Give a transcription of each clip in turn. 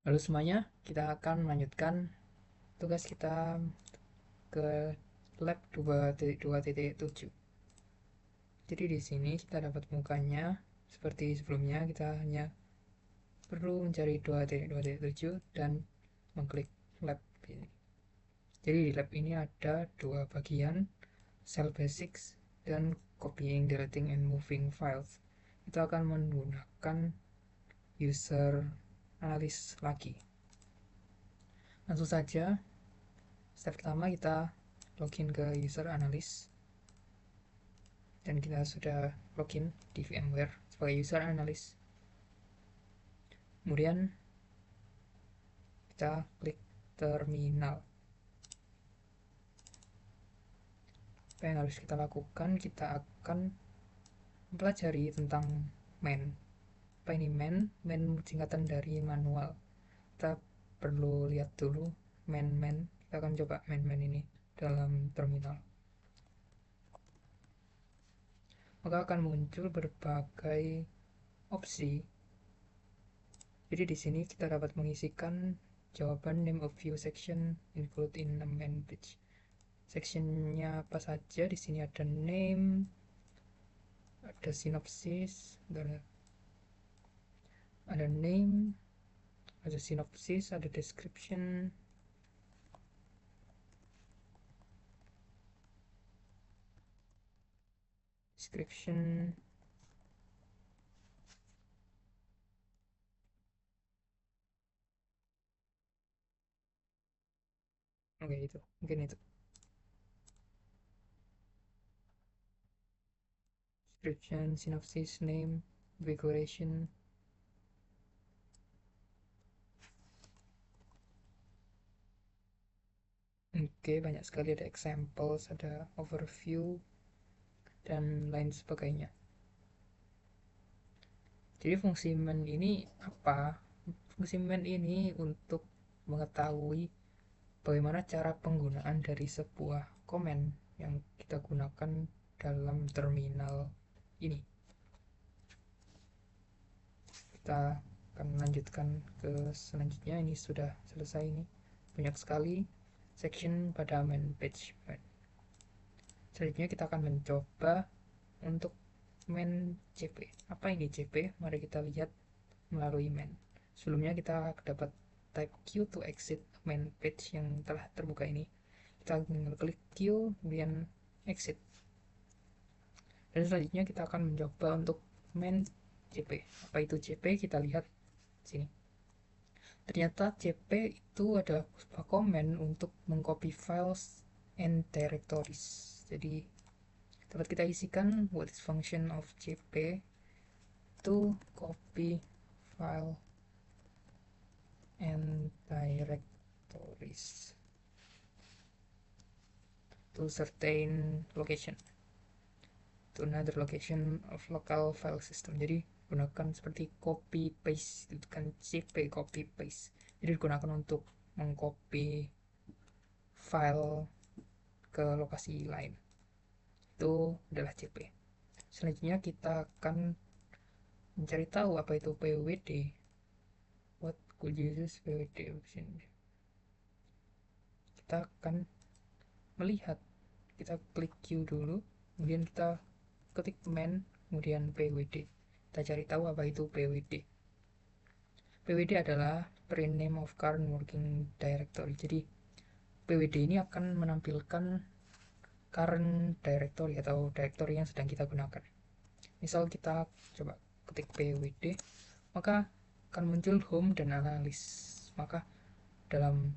Lalu semuanya kita akan melanjutkan tugas kita ke lab 2.2.7. Jadi di sini kita dapat mukanya seperti sebelumnya, kita hanya perlu mencari 2.2.7 dan mengklik lab ini. Jadi di lab ini ada dua bagian, Cell Basics dan Copying, Deleting, and Moving Files. Kita akan menggunakan user analyst lagi. Langsung saja, step pertama kita login ke user analyst, dan kita sudah login di VMware sebagai user analyst. Kemudian kita klik terminal. Apa yang harus kita lakukan? Kita akan mempelajari tentang man. Apa ini man? Man singkatan dari manual. Kita perlu lihat dulu man. Kita akan coba man ini dalam terminal. Maka akan muncul berbagai opsi. Jadi di sini kita dapat mengisikan jawaban name of view section include in a man page. Sectionnya apa saja? Di sini ada name, ada sinopsis, ada name, ada sinopsis, ada description, description. Oke, itu mungkin itu description, synopsis, name, decoration. Oke, banyak sekali, ada examples, ada overview, dan lain sebagainya. Jadi fungsi main ini apa? Fungsi main ini untuk mengetahui bagaimana cara penggunaan dari sebuah komen yang kita gunakan dalam terminal ini. Kita akan melanjutkan ke selanjutnya. Ini sudah selesai, ini banyak sekali section pada main page. Selanjutnya kita akan mencoba untuk main CP. Apa ini CP? Mari kita lihat melalui main. Sebelumnya kita dapat type Q to exit main page yang telah terbuka ini. Kita tinggal klik Q kemudian exit. Dan selanjutnya kita akan mencoba untuk main CP. Apa itu CP? Kita lihat sini. Ternyata CP itu adalah sebuah komen untuk mengcopy files and directories. Jadi dapat kita isikan what is function of CP to copy file and directories to certain location, to another location of local file system. Jadi gunakan seperti copy paste, itu kan cp copy paste. Jadi digunakan untuk mengcopy file ke lokasi lain. Itu adalah cp. Selanjutnya kita akan mencari tahu apa itu pwd. What could you use pwd option? Kita akan melihat, kita klik Q dulu, kemudian kita ketik main, kemudian pwd. Kita cari tahu apa itu pwd. Pwd adalah print name of current working directory. Jadi pwd ini akan menampilkan current directory atau directory yang sedang kita gunakan. Misal kita coba ketik pwd, maka akan muncul home dan analis. Maka dalam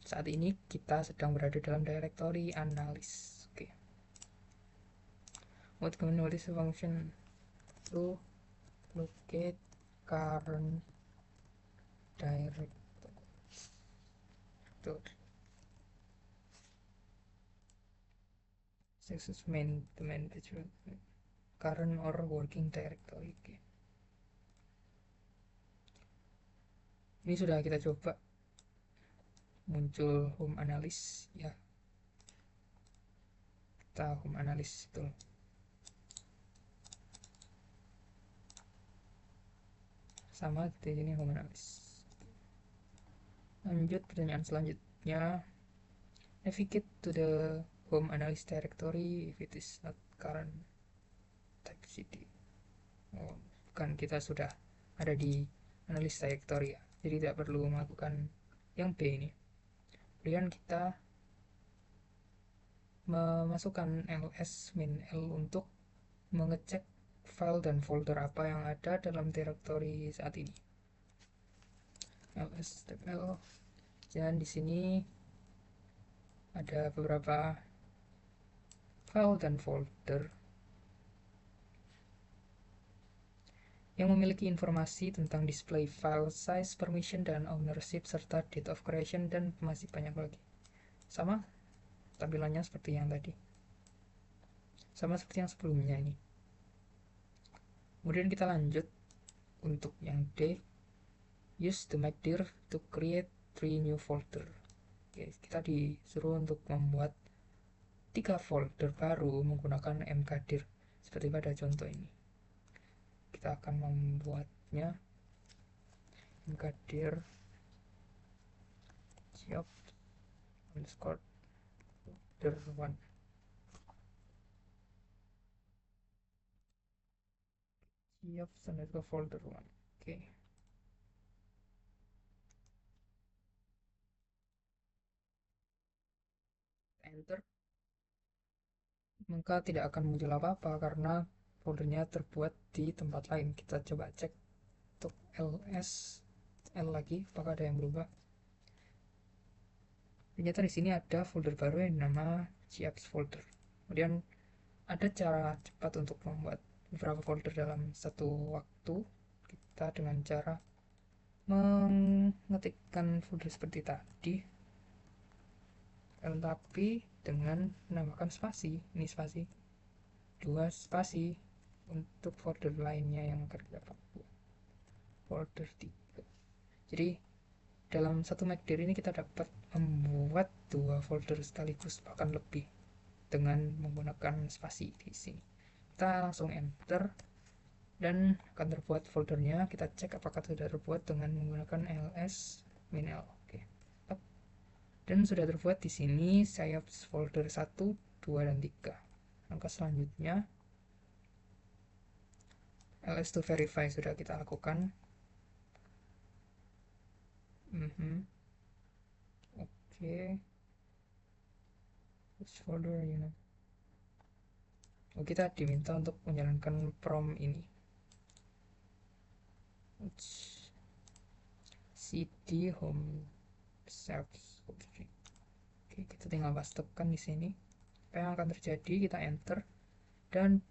saat ini kita sedang berada dalam directory analis. Oke. What is the function to locate current directory? This is the main page, current or working directory. Okay. Ini sudah kita coba, muncul home analysis ya. Kita home analysis itu sama di sini home analysis. Lanjut pertanyaan selanjutnya, navigate to the home analysis directory if it is not current type cd. Oh, bukan, kita sudah ada di analysis directory ya, jadi tidak perlu melakukan yang B ini. Kemudian kita memasukkan ls min l untuk mengecek file dan folder apa yang ada dalam directory saat ini. ls-l, dan di sini ada beberapa file dan folder yang memiliki informasi tentang display file size, permission, dan ownership, serta date of creation, dan masih banyak lagi. Sama tampilannya seperti yang tadi, sama seperti yang sebelumnya ini. Kemudian kita lanjut untuk yang D, use the mkdir to create 3 new folder. Oke, kita disuruh untuk membuat 3 folder baru menggunakan mkdir seperti pada contoh ini. Kita akan membuatnya mkdir job underscore folder 1. Job underscore folder 1. Oke. Enter, maka tidak akan muncul apa-apa karena foldernya terbuat di tempat lain. Kita coba cek untuk ls l lagi apakah ada yang berubah. Ternyata di sini ada folder baru yang nama gapps folder. Kemudian ada cara cepat untuk membuat beberapa folder dalam satu waktu. Kita dengan cara mengetikkan folder seperti tadi, tapi dengan menambahkan spasi. Ini spasi, 2 spasi untuk folder lainnya yang akan kita buat, folder 3. Jadi dalam satu mkdir ini kita dapat membuat 2 folder sekaligus, bahkan lebih, dengan menggunakan spasi di sini. Kita langsung enter dan akan terbuat foldernya. Kita cek apakah sudah terbuat dengan menggunakan ls min l. Oke. Dan sudah terbuat di sini saya folder 1, 2, dan 3. Langkah selanjutnya ls to verify sudah kita lakukan. Oke. Which folder you know? Oh, kita diminta untuk menjalankan prompt ini. cd home self. Oke, kita tinggal pastekan di sini. Apa yang akan terjadi? Kita enter dan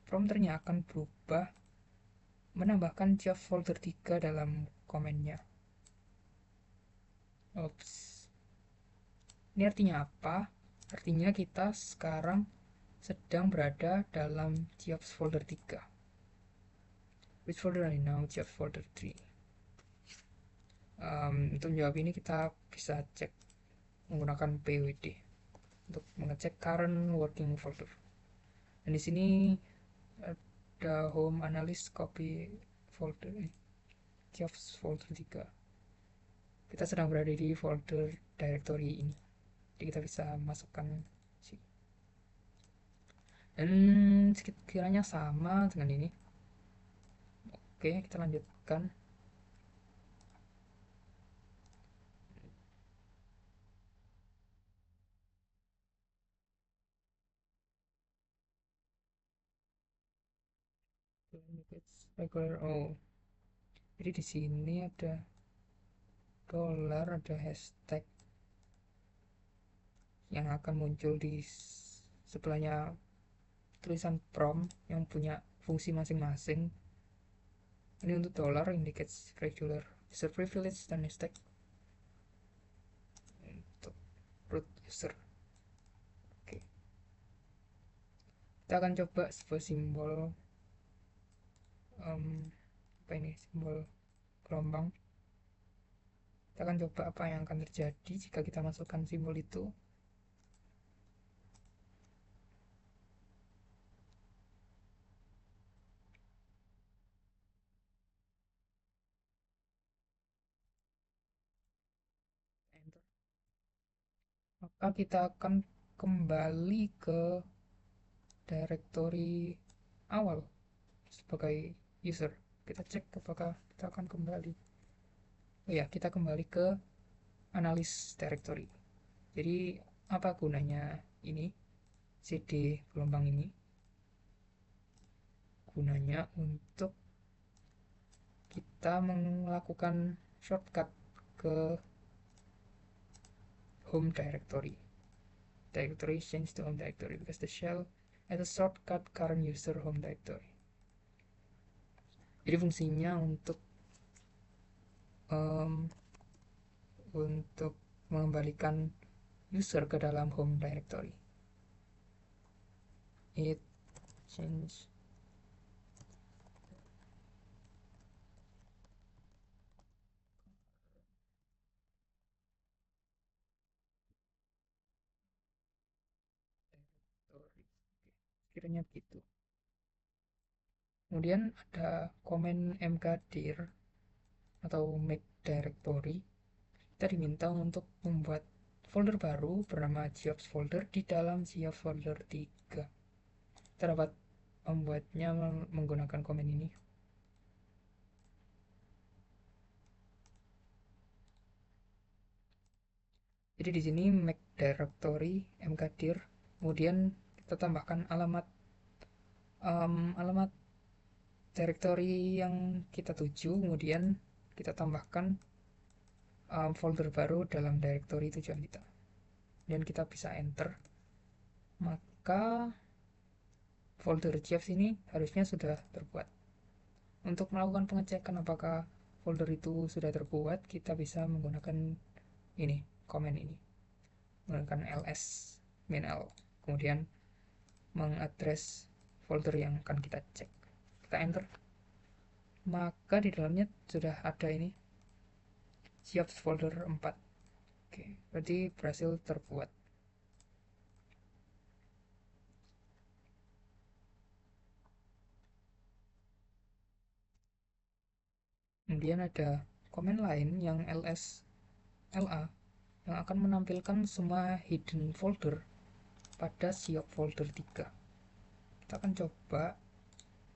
prompternya akan berubah menambahkan job folder 3 dalam komennya. Oops. Ini artinya apa? Artinya kita sekarang sedang berada dalam jobs folder 3. Which folder are you now? Jobs folder 3. Untuk menjawab ini kita bisa cek menggunakan pwd untuk mengecek current working folder. Dan di sini ada home analyst copy folder, jobs folder 3. Kita sedang berada di folder directory ini, jadi kita bisa masukkan sini. Dan sekiranya sama dengan ini. Oke, kita lanjutkan. Regular. Oh, jadi di sini ada dollar, ada hashtag yang akan muncul di sebelahnya tulisan prompt yang punya fungsi masing-masing. Ini untuk dollar indicates regular user privilege, dan hashtag untuk root user. Oke, kita akan coba sebuah simbol apa ini, simbol gelombang. Kita akan coba apa yang akan terjadi jika kita masukkan simbol itu. maka kita akan kembali ke directory awal sebagai user. Kita cek apakah kita akan kembali. Oh ya, kita kembali ke analis directory. Jadi apa gunanya ini cd gelombang ini? Gunanya untuk kita melakukan shortcut ke home directory. Directory change to home directory because the shell as a shortcut current user home directory. Jadi fungsinya um, untuk mengembalikan user ke dalam home directory. It change directory. Kiranya begitu. Kemudian ada komen mkdir atau make directory. Kita diminta untuk membuat folder baru bernama geops folder di dalam geops folder 3. Kita dapat membuatnya menggunakan komen ini. Jadi di sini make directory mkdir, kemudian kita tambahkan alamat directory yang kita tuju, kemudian kita tambahkan folder baru dalam directory tujuan kita. Dan kita bisa enter, maka folder geops ini harusnya sudah terbuat. Untuk melakukan pengecekan apakah folder itu sudah terbuat, kita bisa menggunakan ini, komen ini, menggunakan ls -l, kemudian mengadres folder yang akan kita cek. Kita enter, maka di dalamnya sudah ada ini siap folder 4. Oke, berarti berhasil terbuat. Kemudian ada komen lain yang ls la yang akan menampilkan semua hidden folder pada siap folder 3. Kita akan coba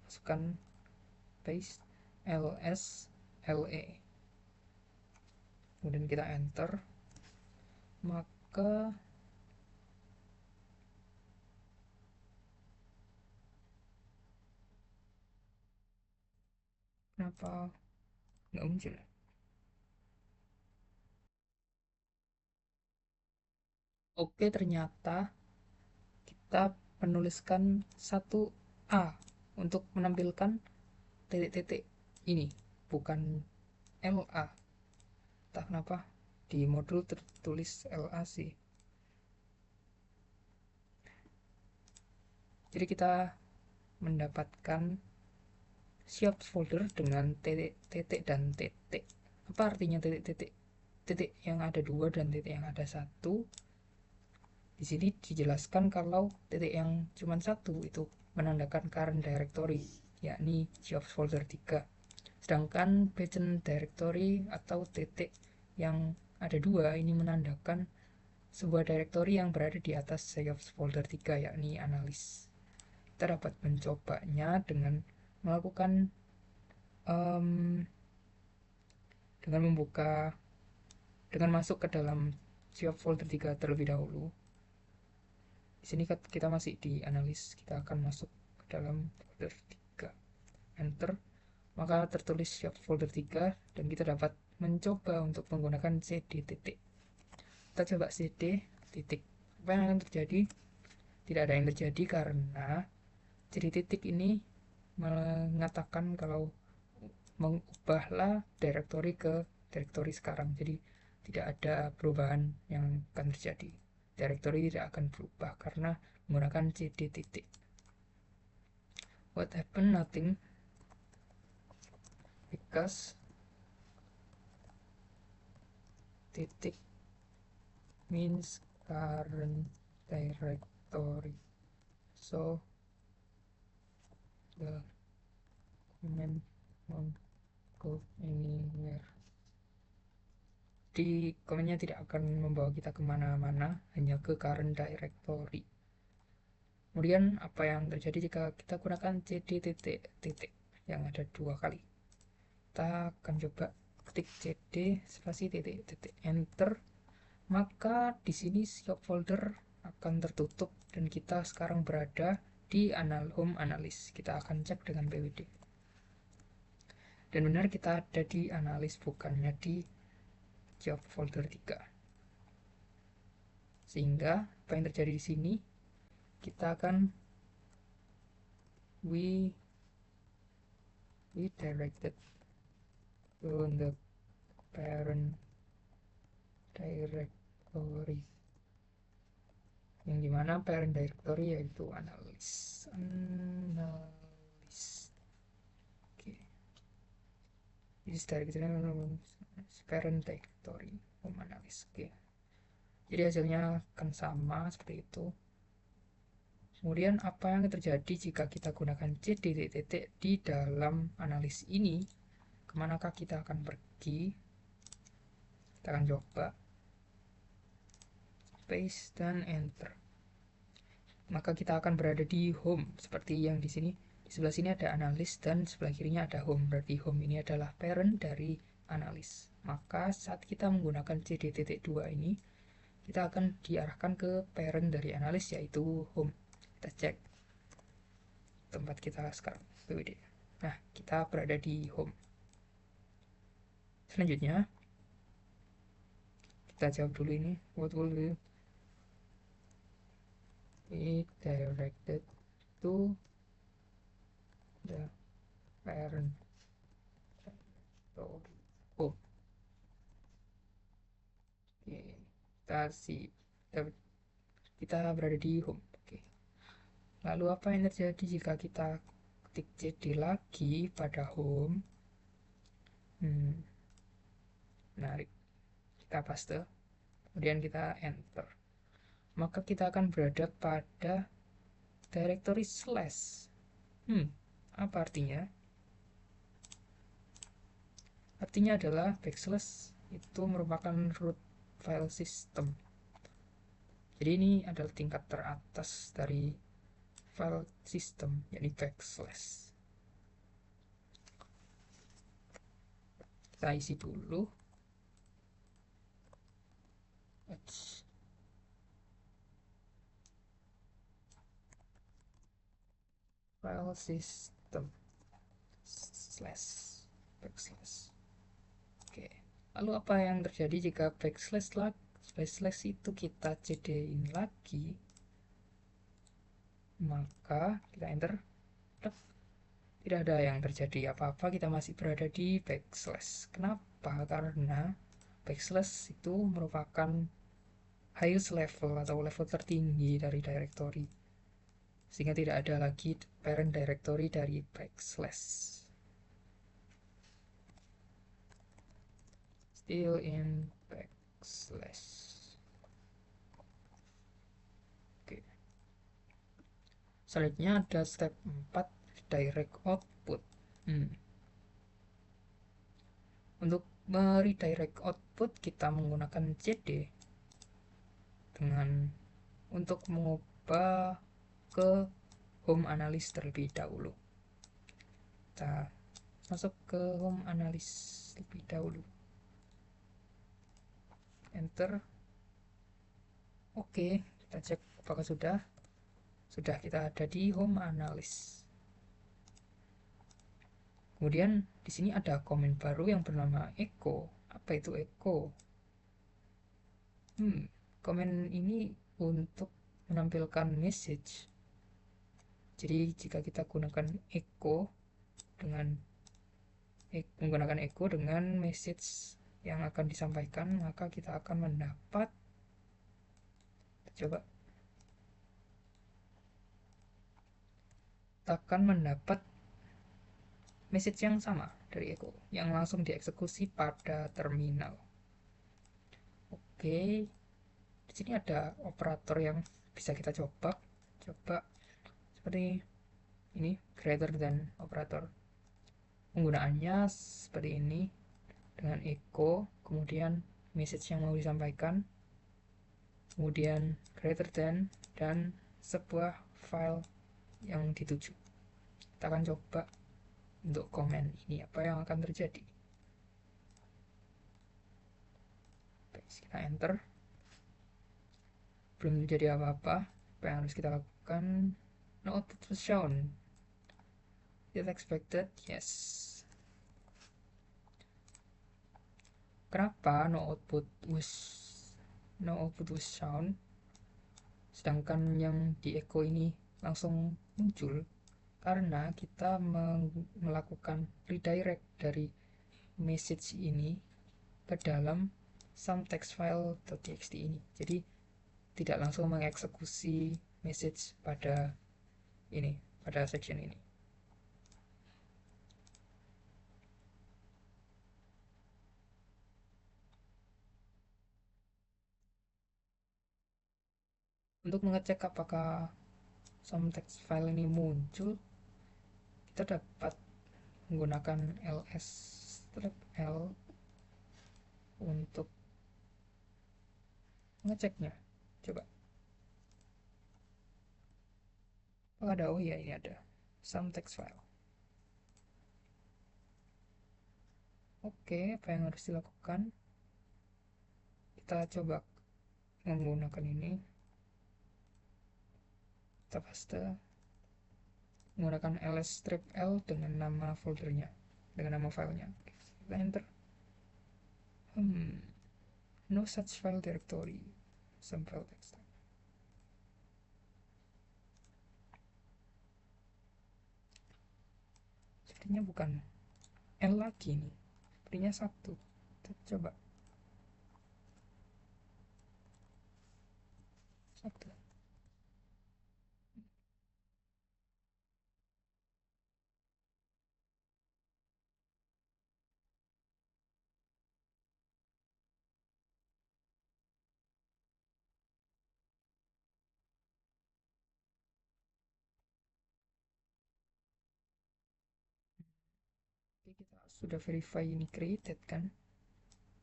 masukkan paste ls le, kemudian kita enter, maka kenapa nggak muncul? Oke, ternyata kita menuliskan 1A untuk menampilkan titik-titik ini, bukan LA. Entah kenapa di modul tertulis LA sih. Jadi kita mendapatkan siap folder dengan titik-titik dan titik. Apa artinya titik-titik? Titik yang ada 2 dan titik yang ada 1. Di sini dijelaskan kalau titik yang cuma 1 itu menandakan current directory, yakni jobs folder 3. Sedangkan pattern directory atau titik yang ada 2 ini menandakan sebuah directory yang berada di atas jobs folder 3, yakni analis. Kita dapat mencobanya dengan melakukan dengan membuka, dengan masuk ke dalam jobs folder 3 terlebih dahulu. Di sini kita masih di analis, kita akan masuk ke dalam folder 3. Enter, maka tertulis siap folder 3 dan kita dapat mencoba untuk menggunakan cd titik. Kita coba cd titik. Apa yang akan terjadi? Tidak ada yang terjadi karena cd titik ini mengatakan kalau mengubahlah directory ke directory sekarang. Jadi tidak ada perubahan yang akan terjadi. Directory tidak akan berubah karena menggunakan cd titik. What happened? Nothing, because titik means current directory, so the command won't go anywhere. Jadi komennya tidak akan membawa kita kemana-mana, hanya ke current directory. Kemudian apa yang terjadi jika kita gunakan cd titik titik yang ada 2 kali? Kita akan coba ketik cd spasi titik titik enter, maka di sini siop folder akan tertutup dan kita sekarang berada di home analis. Kita akan cek dengan pwd. Dan benar kita ada di analis, bukannya di job folder 3. Sehingga apa yang terjadi di sini, kita akan we directed to the parent directory, yang dimana parent directory yaitu analis. Oke, ini directory parent directory home analis. Oke, jadi hasilnya akan sama seperti itu. Kemudian apa yang terjadi jika kita gunakan cd titik di dalam analis ini? Kemanakah kita akan pergi? Kita akan coba space dan enter. Maka kita akan berada di home seperti yang di sini. Di sebelah sini ada analis dan sebelah kirinya ada home. Berarti home ini adalah parent dari analis. Maka saat kita menggunakan cd.2 ini, kita akan diarahkan ke parent dari analis yaitu home. Kita cek tempat kita sekarang, pwd. Nah, kita berada di home. Selanjutnya kita jawab dulu ini, what will be directed to the parent. Oh, kita berada di home. Oke. Lalu apa yang terjadi jika kita ketik cd lagi pada home? Menarik. Kita paste, kemudian kita enter. Maka kita akan berada pada directory slash. Apa artinya? Artinya adalah backslash itu merupakan root file system. Jadi ini adalah tingkat teratas dari file system, yakni backslash. Kita isi dulu. File system slash backslash. Oke. Lalu apa yang terjadi jika backslash itu kita cd-in lagi? Maka kita enter. Tidak ada yang terjadi apa-apa, kita masih berada di backslash. Kenapa? Karena backslash itu merupakan highest level atau level tertinggi dari directory, sehingga tidak ada lagi parent directory dari backslash. Still in backslash. Oke. Selanjutnya ada step 4, direct output. Untuk meredirect output kita menggunakan cd untuk mengubah ke home analis terlebih dahulu. Kita masuk ke home analis terlebih dahulu, enter. Oke, kita cek apakah sudah kita ada di home analis. Kemudian di sini ada komen baru yang bernama echo. Apa itu echo? Komen ini untuk menampilkan message. Jadi jika kita gunakan echo menggunakan echo dengan message yang akan disampaikan, maka kita akan mendapat, kita akan mendapat message yang sama dari echo yang langsung dieksekusi pada terminal. Oke, di sini ada operator yang bisa kita coba seperti ini, greater than operator. Penggunaannya seperti ini dengan echo, kemudian message yang mau disampaikan, kemudian greater than, dan sebuah file yang dituju. Kita akan coba untuk komen ini apa yang akan terjadi. Kita enter, belum terjadi apa-apa. Apa yang harus kita lakukan? No output was shown. Is expected? Yes. Kenapa no output was shown, sedangkan yang di echo ini langsung muncul? Karena kita melakukan redirect dari message ini ke dalam some text file.txt ini. Jadi tidak langsung mengeksekusi message pada section ini. Untuk mengecek apakah some text file ini muncul, kita dapat menggunakan ls strip l untuk mengeceknya. Coba. Oh ada, oh ya ini ada some text file. Oke, apa yang harus dilakukan? Kita coba menggunakan ini. Kita paste menggunakan ls strip l dengan nama foldernya, dengan nama filenya. Kita enter. No such file directory. Some file text. Sepertinya bukan L lagi nih. Sepertinya satu. Kita coba. Satu. Oke, kita sudah verify ini created kan.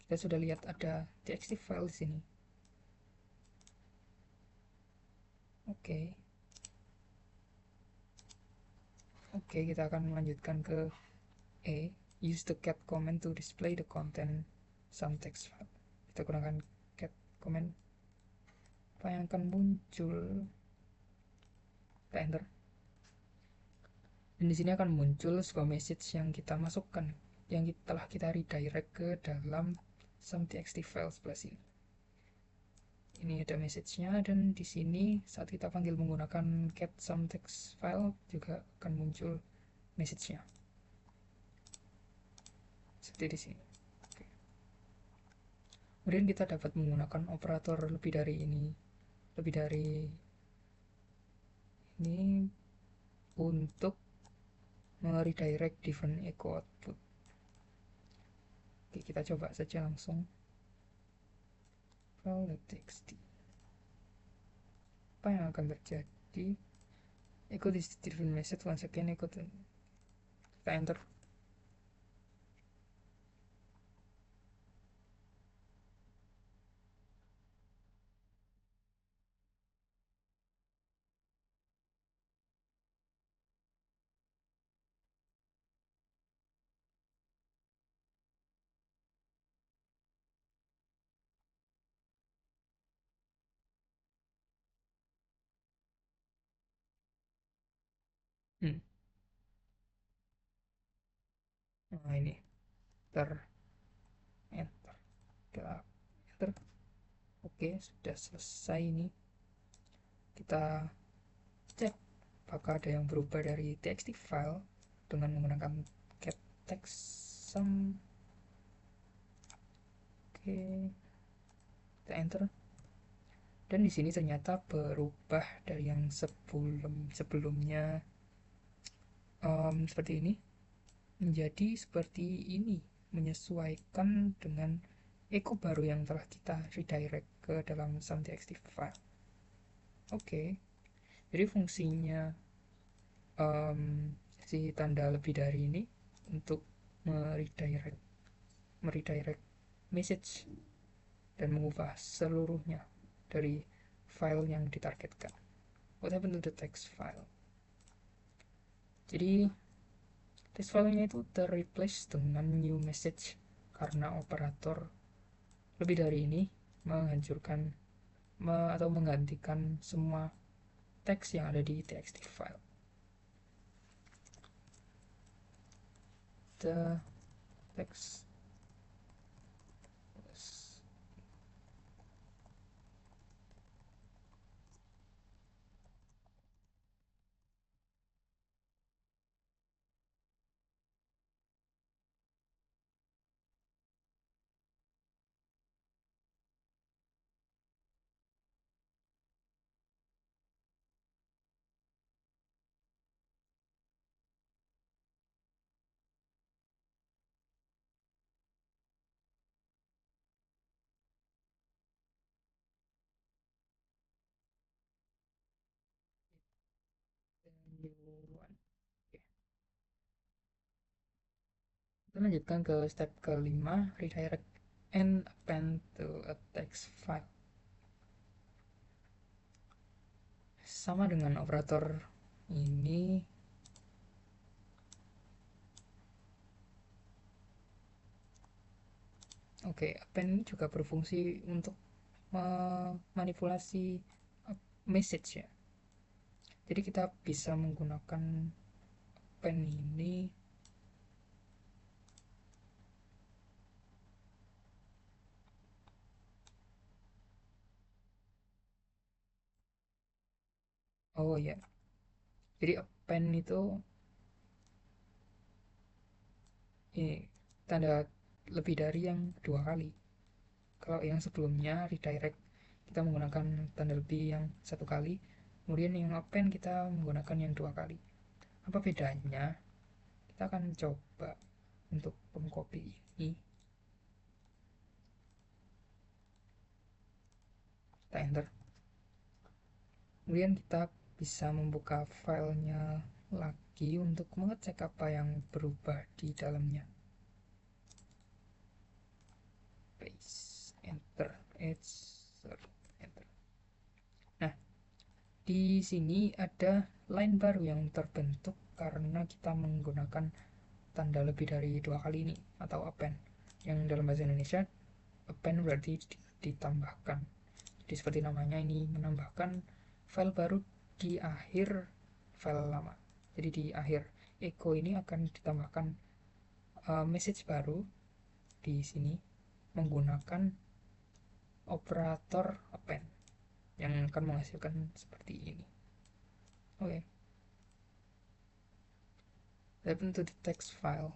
Kita sudah lihat ada txt file di sini. Oke. Oke, kita akan melanjutkan ke E. Use the cat command to display the content some text file. Kita gunakan cat command. Apa yang akan muncul? Kita enter. Dan di sini akan muncul sebuah message yang kita masukkan, yang telah kita redirect ke dalam some txt file sebelah sini. Ini ada message-nya, dan di sini saat kita panggil menggunakan cat some text file juga akan muncul message-nya. Seperti di sini. Oke. Kemudian kita dapat menggunakan operator lebih dari ini untuk meredirect different echo output. Oke, kita coba saja langsung. File.txt. Apa yang akan terjadi? Echo this different message once again. Kita enter. Nah ini ter enter, kita enter. Oke, sudah selesai ini. Kita cek apakah ada yang berubah dari txt file dengan menggunakan cat text sum. Oke, kita enter. Dan di sini ternyata berubah dari yang sebelumnya seperti ini menjadi seperti ini, menyesuaikan dengan echo baru yang telah kita redirect ke dalam some txt file. Oke, jadi fungsinya si tanda lebih dari ini untuk meredirect message dan mengubah seluruhnya dari file yang ditargetkan. What happened to the text file? Jadi text filenya itu terreplace dengan new message karena operator lebih dari ini menghancurkan atau menggantikan semua teks yang ada di txt file. The text was the new one. Oke. Kita lanjutkan ke step kelima, redirect and append to a text file. Sama dengan operator ini, oke, append ini juga berfungsi untuk memanipulasi message ya. Jadi kita bisa menggunakan append ini oh ya. Jadi append itu ini tanda lebih dari yang dua kali. Kalau yang sebelumnya redirect kita menggunakan tanda lebih yang satu kali, kemudian yang append kita menggunakan yang dua kali. Apa bedanya? Kita akan coba untuk mengcopy ini, kita enter, kemudian kita bisa membuka filenya lagi untuk mengecek apa yang berubah di dalamnya. Paste, enter, insert, enter. Nah, di sini ada line baru yang terbentuk karena kita menggunakan tanda lebih dari dua kali ini atau append. Yang dalam bahasa Indonesia append berarti ditambahkan. Jadi seperti namanya, ini menambahkan file baru di akhir file lama. Jadi di akhir echo ini akan ditambahkan message baru di sini menggunakan operator append yang akan menghasilkan seperti ini. Oke, happen to the text file.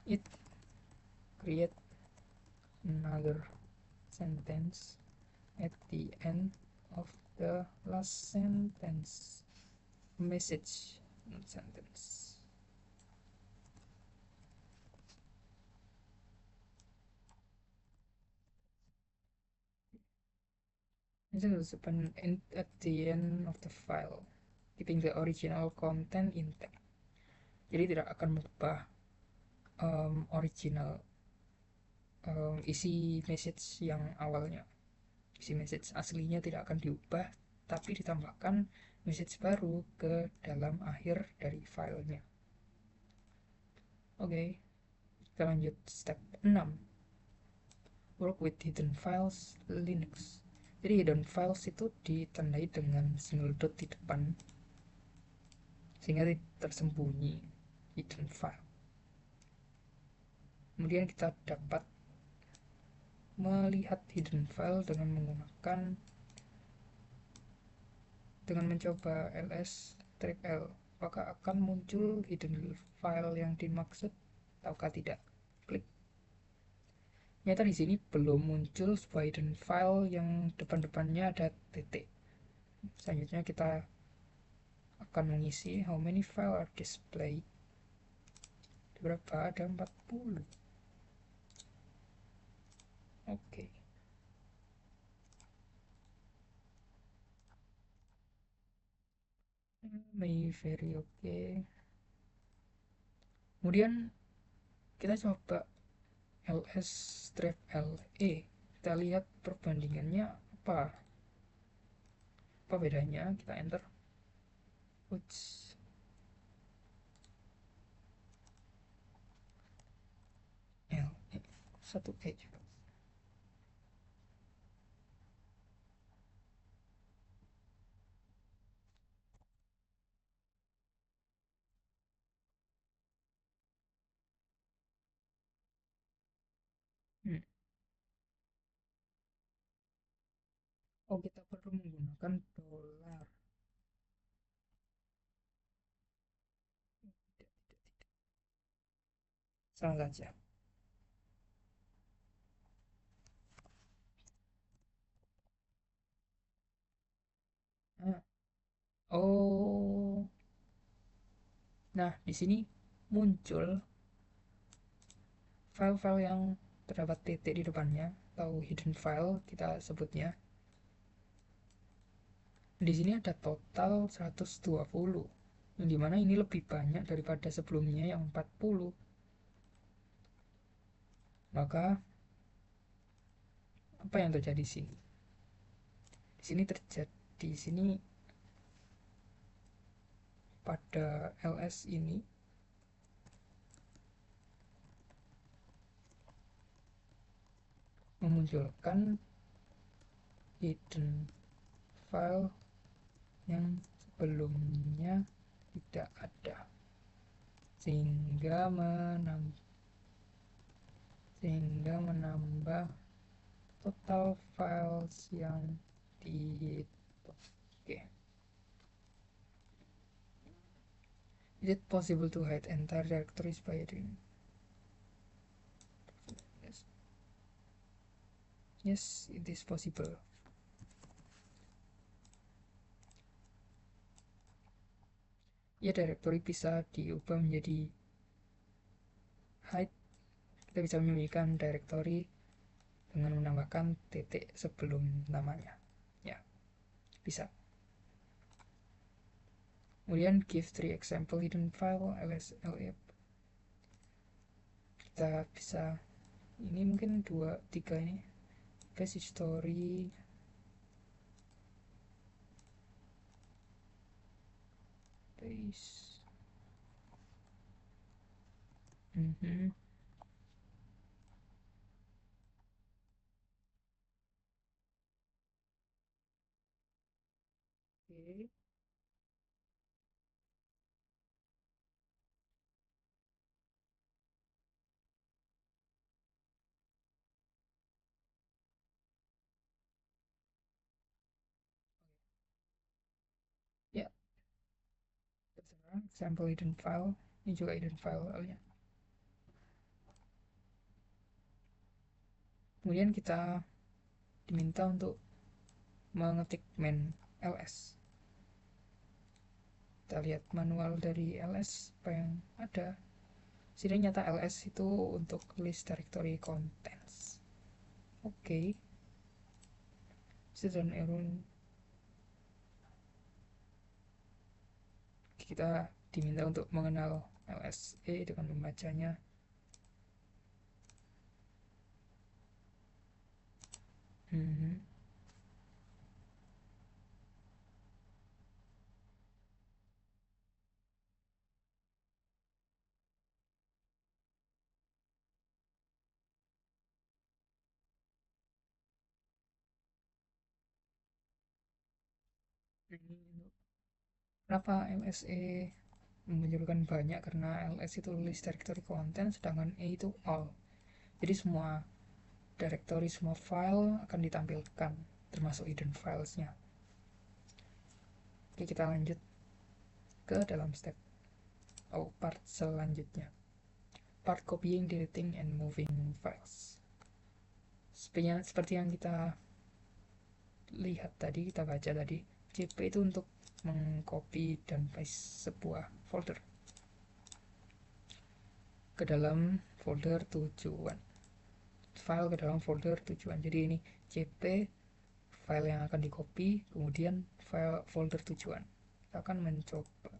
It create another sentence at the end of the last sentence. Message, not sentence. This is at the end of the file, keeping the original content intact. Jadi tidak akan mengubah original isi message yang awalnya. Isi message aslinya tidak akan diubah, tapi ditambahkan message baru ke dalam akhir dari filenya. Oke, kita lanjut step 6. Work with hidden files Linux. Jadi hidden files itu ditandai dengan single dot di depan sehingga tersembunyi hidden file. Kemudian kita dapat melihat hidden file dengan mencoba ls-l. Apakah akan muncul hidden file yang dimaksud ataukah tidak? Klik. Nyata di sini belum muncul sebuah hidden file yang depan-depannya ada titik. Selanjutnya kita akan mengisi how many file are displayed. Berapa? Ada 40. Oke. May very oke. Kemudian Kita coba ls strip le, kita lihat perbandingannya apa apa bedanya. Kita enter. Uts. Le satu e juga. hmm. Oh, kita perlu menggunakan dolar. Tidak, tidak, tidak. Salah saja. Ah. Oh, nah di sini muncul file-file yang terdapat titik di depannya atau hidden file kita sebutnya. Di sini ada total 120, yang dimana ini lebih banyak daripada sebelumnya yang 40. Maka apa yang terjadi di sini? Di sini terjadi di sini pada ls ini memunculkan hidden file yang sebelumnya tidak ada, sehingga menambah total files yang dihitung. Oke. Is it possible to hide entire directories by doing? Yes. Yes, it is possible. Ya, directory bisa diubah menjadi hide. Kita bisa menyembunyikan directory dengan menambahkan titik sebelum namanya. Ya, bisa. Kemudian give 3 example hidden file lslib. Kita bisa, ini mungkin 2, 3 ini. Base history, base. Mhm. Oke. Ya, terserah. Example hidden file. Ini juga hidden file nya. Kemudian kita diminta untuk mengetik main ls. Kita lihat manual dari ls apa yang ada. Sini nyata ls itu untuk list directory contents. Oke. Student error. Kita diminta untuk mengenal lse dengan membacanya. Hmm. Kenapa lse menunjukkan banyak? Karena ls itu list directory content, sedangkan e itu all. Jadi semua directory, semua file akan ditampilkan, termasuk hidden filesnya. Oke, kita lanjut ke dalam step part selanjutnya. Part copying, deleting, and moving files. Seperti yang kita lihat tadi, kita baca tadi, cp itu untuk mengcopy dan paste sebuah folder ke dalam folder tujuan, file ke dalam folder tujuan. Jadi ini cp file yang akan di copy, kemudian file folder tujuan. Kita akan mencoba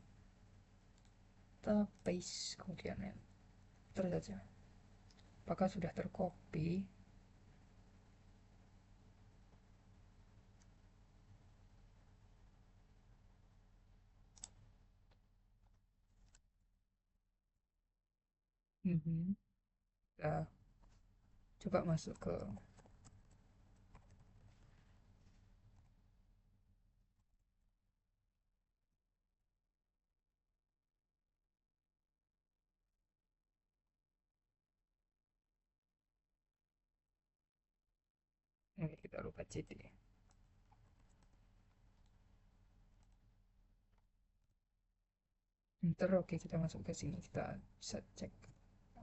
kita paste, kemudian enter saja. apakah sudah tercopy. Kita coba masuk ke ini, kita lupa cd. Enter. Oke, kita masuk ke sini, kita bisa cek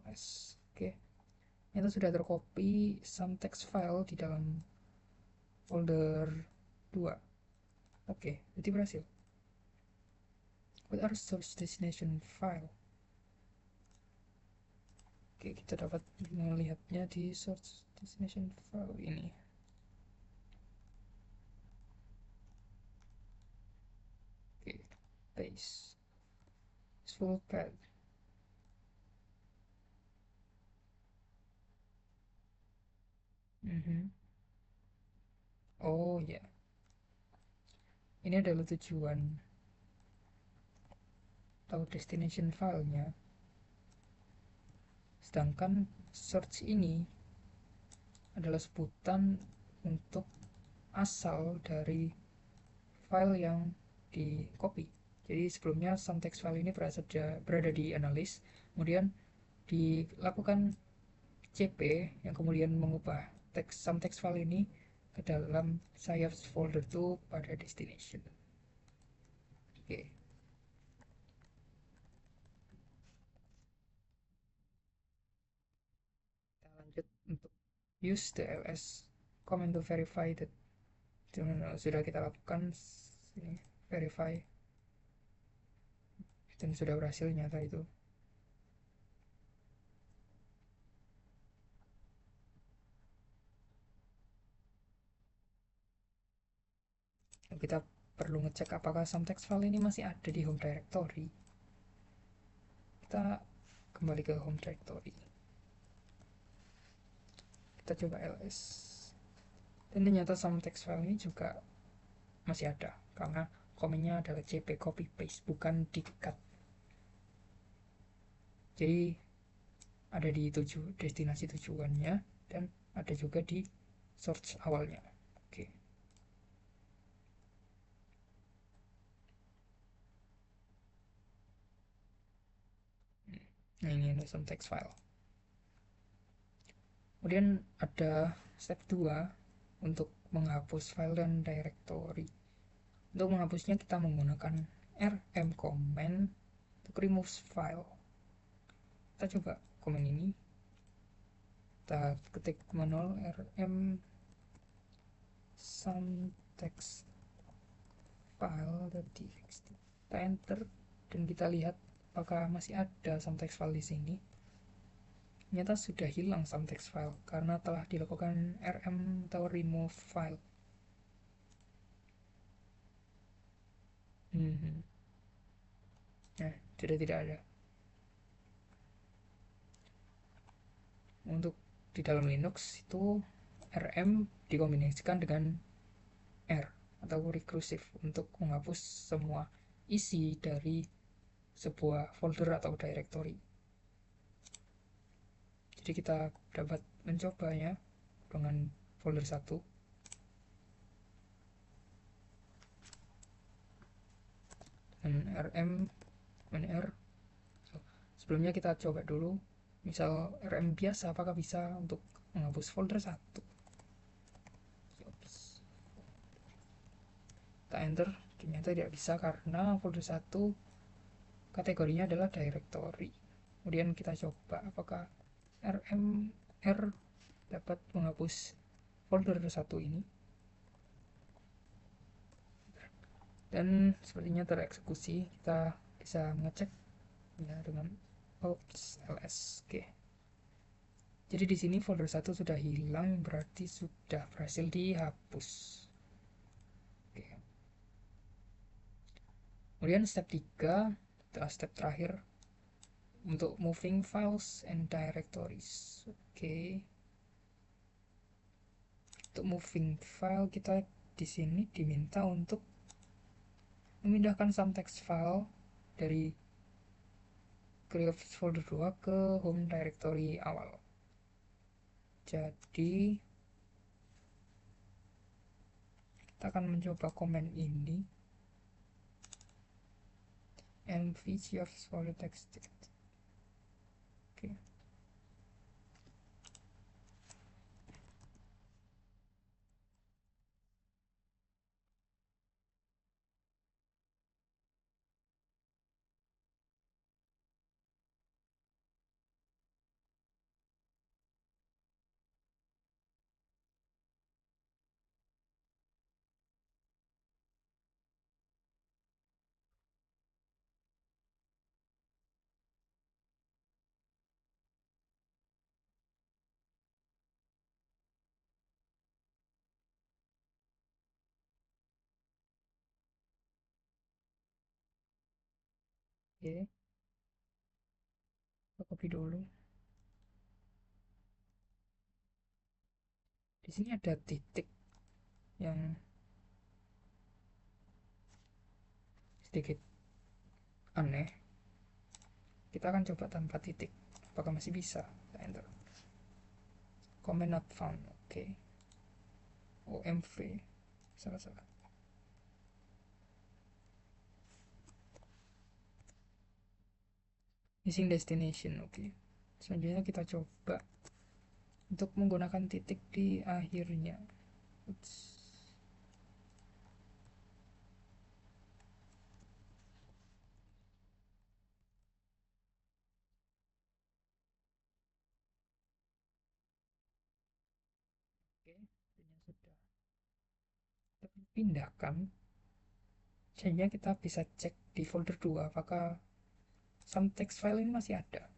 ls. Oke, itu sudah tercopy some text file di dalam folder 2. Oke, jadi berhasil. What are source destination file? Oke, kita dapat melihatnya di source destination file ini. Oke, paste full path. Oh ya, ini adalah tujuan atau destination filenya, sedangkan search ini adalah sebutan untuk asal dari file yang di copy. Jadi sebelumnya some text file ini berada di analis, kemudian dilakukan cp yang kemudian mengubah some text file ini ke dalam Sayap's folder 2 pada destination. Oke, kita lanjut untuk use the ls command to verify that sudah kita lakukan ini, verify, dan sudah berhasil nyata itu. Kita perlu ngecek apakah some text file ini masih ada di home directory. Kita kembali ke home directory, kita coba ls, dan ternyata some text file ini juga masih ada karena komennya adalah cp copy paste, bukan di cut. Jadi ada di destinasi tujuannya dan ada juga di source awalnya. Oke, nah ini ada some text file. Kemudian ada step 2 untuk menghapus file dan directory. Untuk menghapusnya kita menggunakan rm command untuk remove file. Kita coba command ini, kita ketik manual rm some text file.txt, kita enter dan kita lihat apakah masih ada some text file di sini. Ternyata sudah hilang some text file karena telah dilakukan rm atau remove file. Nah, sudah tidak ada. Untuk di dalam Linux itu rm dikombinasikan dengan r atau recursive untuk menghapus semua isi dari sebuah folder atau directory. Jadi kita dapat mencobanya dengan folder 1. Dan rm r. Sebelumnya kita coba dulu, misal rm biasa apakah bisa untuk menghapus folder 1. Kita enter, ternyata tidak bisa karena folder 1 kategorinya adalah directory. Kemudian kita coba apakah rmr dapat menghapus folder 1 ini, dan sepertinya tereksekusi. Kita bisa mengecek ya dengan ls. Oke, jadi di sini folder 1 sudah hilang, berarti sudah berhasil dihapus. Oke, kemudian step 3 adalah step terakhir, untuk moving files and directories. Oke, untuk moving file kita di sini diminta untuk memindahkan some text file dari CreateOffice folder 2 ke home directory awal. Jadi kita akan mencoba command ini, mv CreateOffice folder text. Oke. Oke, kita copy dulu. Di sini ada titik yang sedikit aneh. Kita akan coba tanpa titik. Apakah masih bisa? Kita enter. Comment not found. Oke. OMV. Salah-salah. Missing destination. Oke. Selanjutnya kita coba untuk menggunakan titik di akhirnya. Ups. Oke, akhirnya sudah terpindahkan. Sehingga kita bisa cek di folder 2 apakah some text file ini masih ada.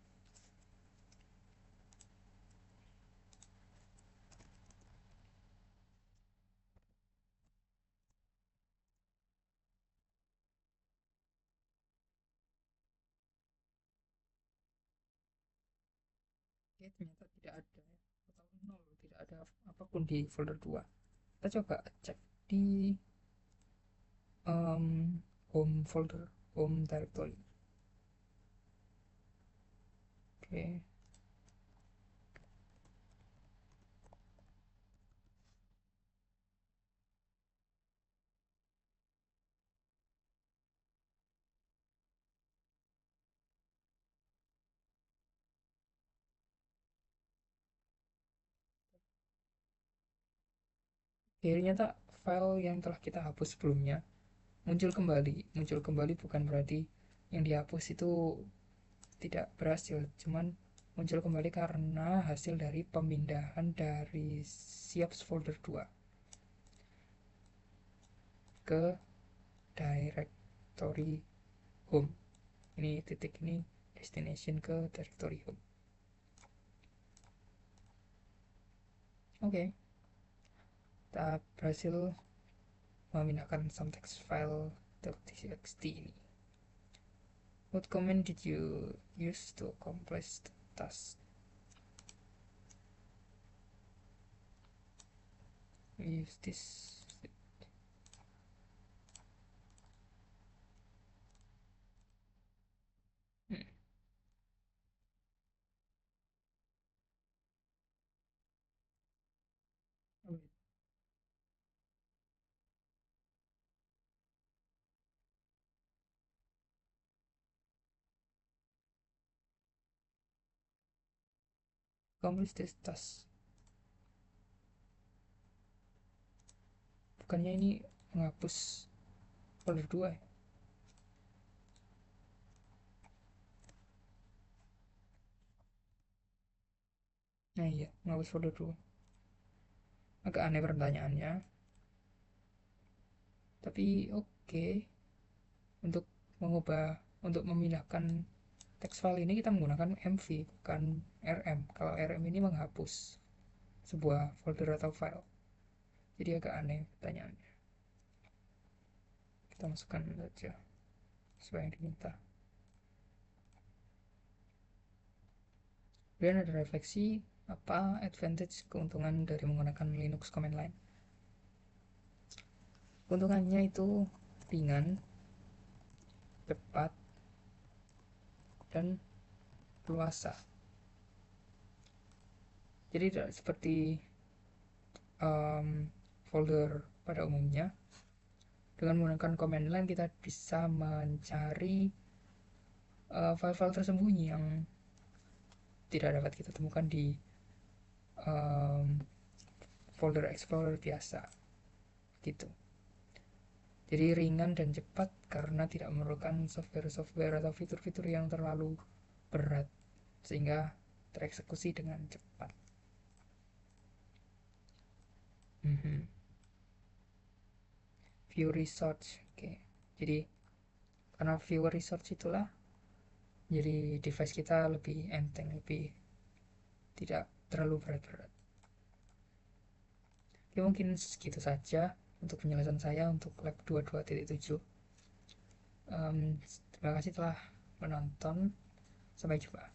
Oke, ternyata tidak ada ya. Atau nol, tidak ada apapun di folder 2. Kita coba cek di home folder, home directory. Oke. Ternyata file yang telah kita hapus sebelumnya muncul kembali. Muncul kembali bukan berarti yang dihapus itu tidak berhasil, cuman muncul kembali karena hasil dari pemindahan dari SIAPS folder 2 ke directory home. Ini titik ini destination ke directory home. Oke, kita berhasil memindahkan some text file .txt ini. What command did you use to accomplish the task? We use this. Hmm. Oh, accomplish this task. Bukannya ini menghapus folder 2 ya? Nah iya, menghapus folder 2. Agak aneh pertanyaannya. Tapi oke. Untuk untuk memindahkan text file ini kita menggunakan mv, bukan rm. Kalau rm ini menghapus sebuah folder atau file. Jadi agak aneh pertanyaannya. Kita masukkan saja sesuai yang diminta. Kemudian ada refleksi, apa advantage, keuntungan dari menggunakan Linux command line. Keuntungannya itu ringan, cepat, dan luasa. Jadi tidak seperti folder pada umumnya. Dengan menggunakan command line kita bisa mencari file-file tersembunyi yang tidak dapat kita temukan di um, folder explorer biasa gitu. Jadi ringan dan cepat karena tidak memerlukan software atau fitur-fitur yang terlalu berat sehingga tereksekusi dengan cepat. View research, oke. Jadi karena view research itulah jadi device kita lebih enteng, lebih tidak terlalu berat-berat. Oke, mungkin segitu saja untuk penjelasan saya untuk lab 22.7. Terima kasih telah menonton. Sampai jumpa.